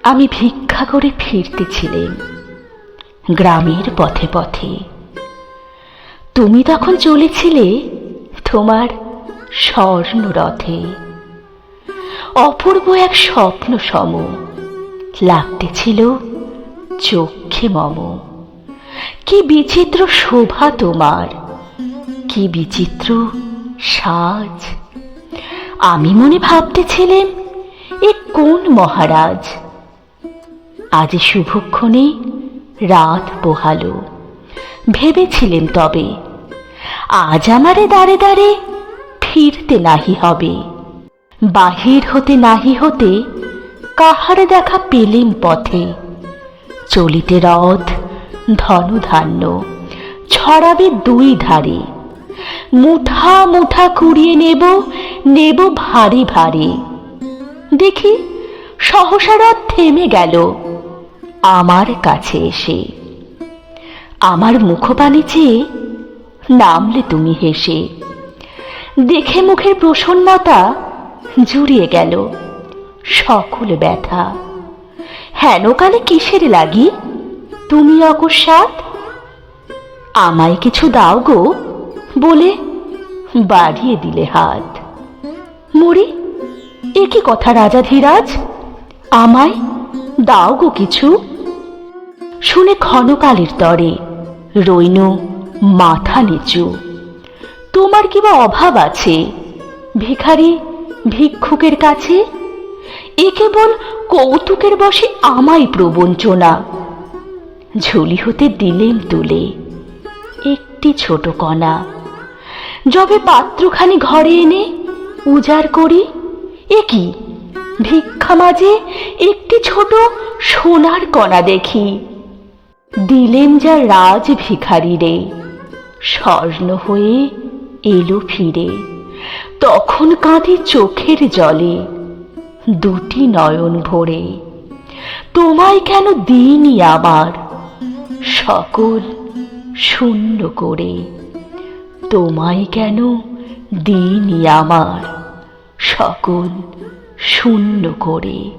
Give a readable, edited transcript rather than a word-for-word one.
আমি ভিক্ষা করে ফিরতেছিলেম গ্রামের পথে পথে। তুমি তখন চলেছিলে তোমার স্বর্ণরথে। অপূর্ব এক স্বপ্ন সম লাগতেছিল চক্ষে মম। কি বিচিত্র শোভা তোমার, কি বিচিত্র সাজ। আমি মনে ভাবতেছিলেম এ কোন মহারাজ। আজ শুভক্ষণে রাত পোহালো, ভেবেছিলেম তবে আজ আমারে দাঁড়ে দাঁড়ে ফিরতে নাহি হবে। বাহির হতে নাহি হতে কাহারে দেখা পেলেম পথে। চলিতে রথ ধনধান্য ছড়াবে দুই ধারে। মুঠা মুঠা কুড়িয়ে নেব নেব ভারী ভারী। দেখি সহসা রথ থেমে গেল আমার কাছে এসে। আমার মুখপানে চেয়ে নামলে তুমি হেসে। দেখে মুখের প্রসন্নতা জুড়িয়ে গেল সকল ব্যথা। হেনকালে কিসের লাগি তুমি অকস্মাৎ? আমায় কিছু দাও গো বলে বাড়িয়ে দিলে হাত। মরি, এ কি কথা রাজাধিরাজ, আমায় দাও গো কিছু। শুনে ক্ষণকালের তরে রইন মাথা নিচু। তোমার কি বা অভাব আছে ভিখারি ভিক্ষুকের কাছে? এ কেবল কৌতুকের বশে আমায় প্রবঞ্চনা। ঝুলি হতে দিলেম তুলে একটি ছোট কণা। যবে পাত্রখানি ঘরে এনে উজাড় করি, এ কি ভিক্ষা মাঝে একটি ছোট সোনার কণা দেখি। দিলেম যা রাজ ভিখারি রে, স্বর্ণ হয়ে এলো ফিরে। তখন কাঁদে চোখের জলে দুটি নয়ন ভরে। তোমায় কেন দিইনি আমার সকল শূন্য করে। তোমায় কেন দিইনি আমার সকল শূন্য করে।